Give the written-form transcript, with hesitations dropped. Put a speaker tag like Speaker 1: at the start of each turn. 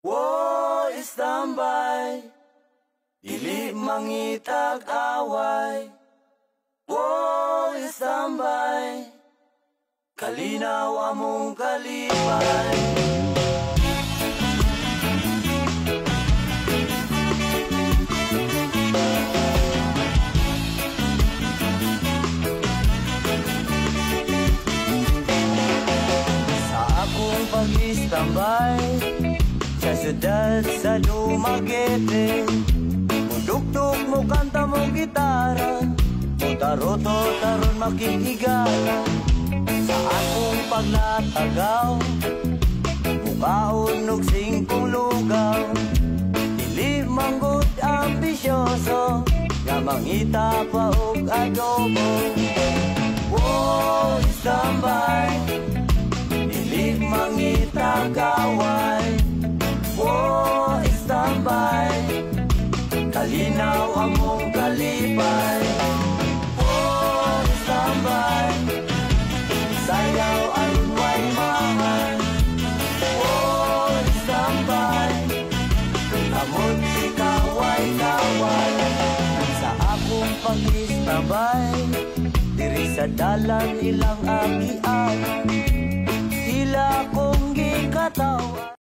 Speaker 1: Wo istambay, dili mangitag away. Wo istambay, kalinaw among kalipay. Sa akong pag-istambay sa syudad sa Dumaguete, mudugtog mo kanta mo gitara, mutaroto taron makikigala. Sa akong paglatagaw, mukaon og singkong lugaw, dili manggod ambisyoso, nga mangita pa og adobo. Wo istambay, dili mangita gaway. Wo istambay, kalinaw among kalipay. Wo istambay, sayaw aron way mahal. Wo istambay, amon si kaway-kaway. Sa akong pag-istambay, diri sa dalan ilang agian, sila kong gikatawan.